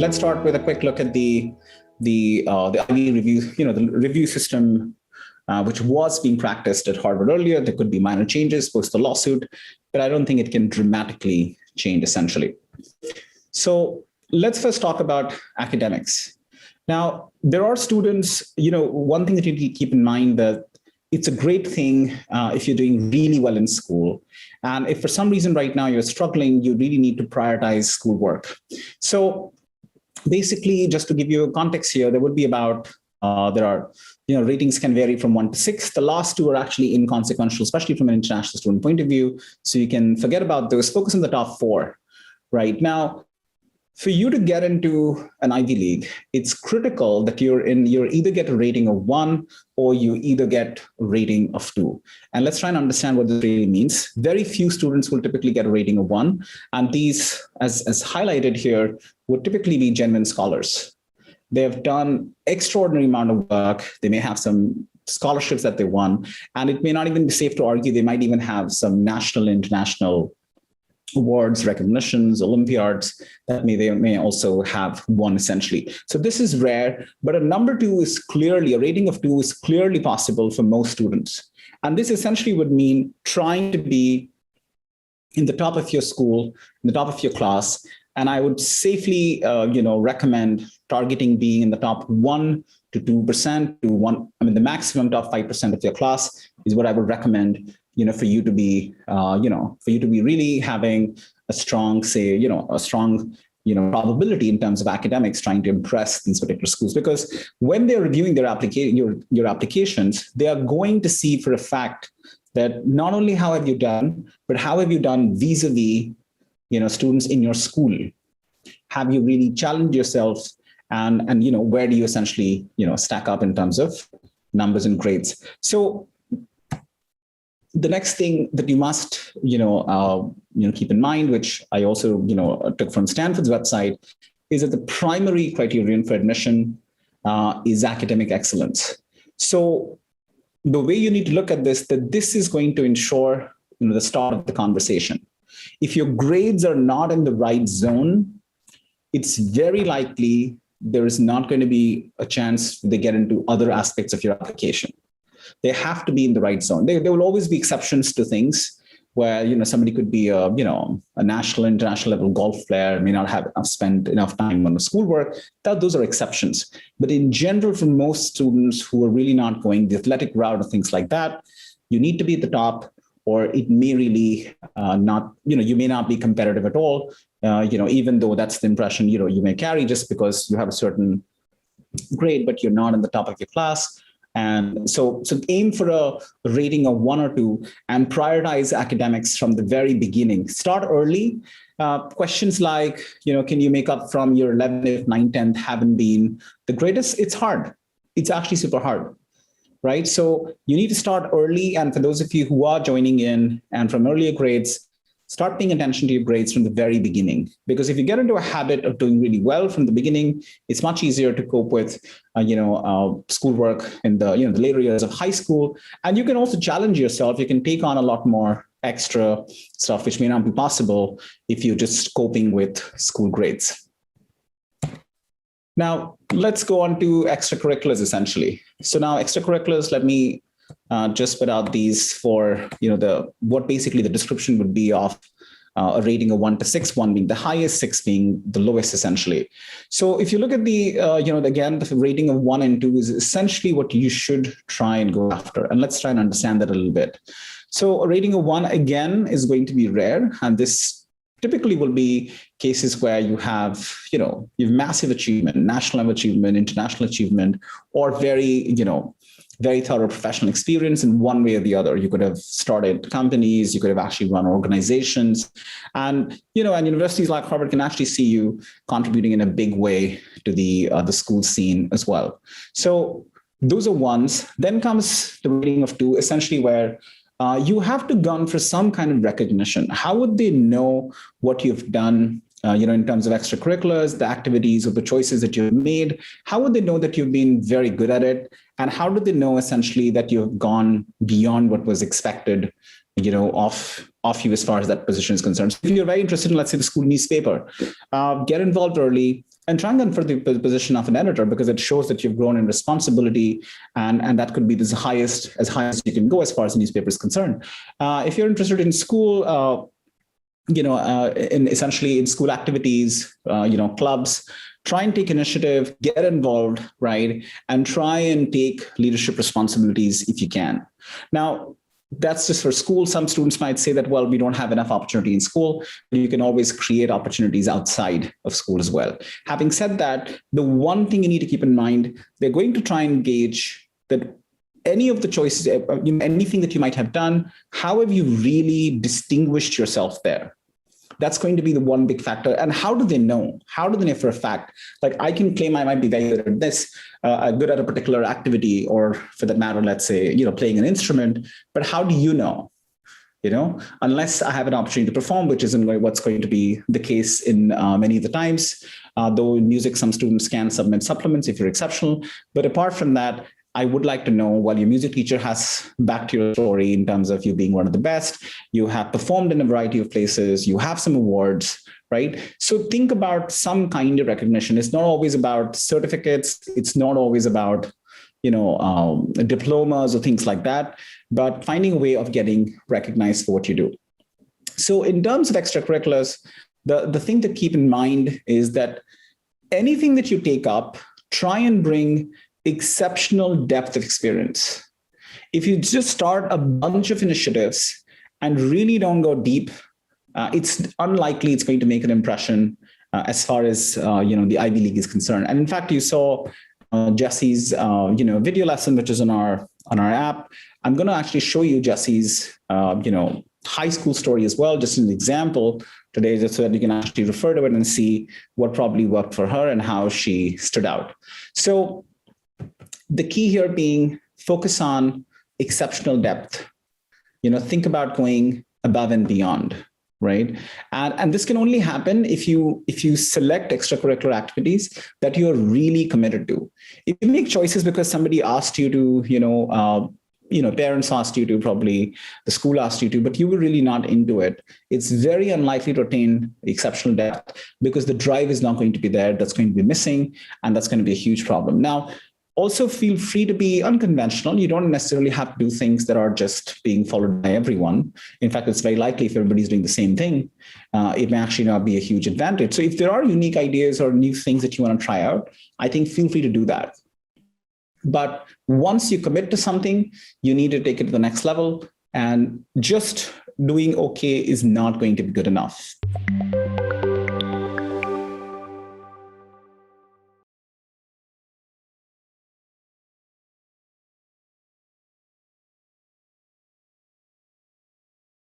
let's start with a quick look at the Ivy review, the review system, which was being practiced at Harvard earlier. There could be minor changes post the lawsuit, but I don't think it can dramatically change essentially. So let's first talk about academics. Now, there are students, one thing that you need to keep in mind that it's a great thing if you're doing really well in school. And if for some reason right now you're struggling, you really need to prioritize schoolwork. So basically, just to give you a context here, there would be about, ratings can vary from 1 to 6. The last two are actually inconsequential, especially from an international student point of view. So you can forget about those, focus on the top 4. Right now, for you to get into an Ivy League, it's critical that you either get a rating of 1 or you either get a rating of 2. And let's try and understand what this really means. Very few students will typically get a rating of 1. And these, as highlighted here, would typically be genuine scholars. They have done extraordinary amount of work. They may have some scholarships that they won. And it may not even be safe to argue they might even have some national and international awards, recognitions, Olympiads that they may also have won essentially. So this is rare, but a rating of 2 is clearly possible for most students. And this essentially would mean trying to be in the top of your school, in the top of your class. And I would safely, recommend targeting being in the top 1 to 2% to 1. I mean, the maximum top 5% of your class is what I would recommend. For you to be, really having a strong, probability in terms of academics trying to impress these particular schools. Because when they're reviewing their your applications, they are going to see for a fact that not only how have you done, but how have you done vis-a-vis, students in your school. Have you really challenged yourself, and where do you essentially, stack up in terms of numbers and grades? So the next thing that you must, keep in mind, which I also, took from Stanford's website, is that the primary criterion for admission is academic excellence. So the way you need to look at this, that this is going to ensure, the start of the conversation. If your grades are not in the right zone, it's very likely there is not going to be a chance they get into other aspects of your application. They have to be in the right zone. There will always be exceptions to things where, somebody could be a national, international level golf player, may not have spent enough time on the schoolwork. Those are exceptions. But in general, for most students who are really not going the athletic route or things like that, you need to be at the top, or it may really you may not be competitive at all, even though that's the impression, you may carry just because you have a certain grade, but you're not in the top of your class. And so aim for a rating of 1 or 2 and prioritize academics from the very beginning. Start early. Questions like, can you make up from your 11th, if 9th, 10th haven't been the greatest? It's hard. It's actually super hard, right? So you need to start early. And for those of you who are joining in and from earlier grades, start paying attention to your grades from the very beginning. Because if you get into a habit of doing really well from the beginning, it's much easier to cope with, schoolwork in the, the later years of high school. And you can also challenge yourself. You can take on a lot more extra stuff, which may not be possible if you're just coping with school grades. Now, let's go on to extracurriculars, essentially. So now extracurriculars, let me just put out these for, what basically the description would be of a rating of 1 to 6, 1 being the highest, 6 being the lowest, essentially. So if you look at the, again, the rating of 1 and 2 is essentially what you should try and go after. And let's try and understand that a little bit. So a rating of 1, again, is going to be rare. And this typically will be cases where you have, you've massive achievement, national level achievement, international achievement, or very thorough professional experience in one way or the other. You could have started companies, you could have actually run organizations. And, and universities like Harvard can actually see you contributing in a big way to the school scene as well. So those are 1s. Then comes the rating of 2, essentially where you have to gun for some kind of recognition. How would they know what you've done, in terms of extracurriculars, the activities or the choices that you've made? How would they know that you've been very good at it? And how do they know essentially that you've gone beyond what was expected, of you as far as that position is concerned? So if you're very interested in, let's say, the school newspaper, get involved early, and try and gun for the position of an editor, because it shows that you've grown in responsibility, and that could be as high as you can go as far as the newspaper is concerned. If you're interested in school, in essentially in school activities, clubs, try and take initiative, get involved, right? And try and take leadership responsibilities if you can. Now, that's just for school. Some students might say that, well, we don't have enough opportunity in school, but you can always create opportunities outside of school as well. Having said that, the one thing you need to keep in mind, they're going to try and gauge that any of the choices, anything that you might have done, how have you really distinguished yourself there? That's going to be the one big factor. And how do they know? How do they know for a fact? Like, I can claim I might be very good at this, good at a particular activity, or for that matter, let's say, playing an instrument. But how do you know? Unless I have an opportunity to perform, which isn't what's going to be the case in many of the times. Though in music, some students can submit supplements if you're exceptional. But apart from that, I would like to know, while your music teacher has backed your story in terms of you being one of the best, you have performed in a variety of places, you have some awards, right? So think about some kind of recognition. It's not always about certificates. It's not always about, diplomas or things like that, but finding a way of getting recognized for what you do. So in terms of extracurriculars, the thing to keep in mind is that anything that you take up, try and bring exceptional depth of experience. If you just start a bunch of initiatives and really don't go deep, it's unlikely it's going to make an impression as far as the Ivy League is concerned. And in fact, you saw Jesse's video lesson, which is on our app. I'm going to actually show you Jesse's high school story as well, just as an example today, just so that you can actually refer to it and see what probably worked for her and how she stood out. So the key here being focus on exceptional depth. Think about going above and beyond, right? And this can only happen if you select extracurricular activities that you're really committed to. If you make choices because somebody asked you to, parents asked you to, probably the school asked you to, but you were really not into it, it's very unlikely to attain exceptional depth, because the drive is not going to be there. That's going to be missing, and that's going to be a huge problem. Now, also feel free to be unconventional. You don't necessarily have to do things that are just being followed by everyone. In fact, it's very likely if everybody's doing the same thing, it may actually not be a huge advantage. So if there are unique ideas or new things that you want to try out, I think feel free to do that. But once you commit to something, you need to take it to the next level, and just doing okay is not going to be good enough.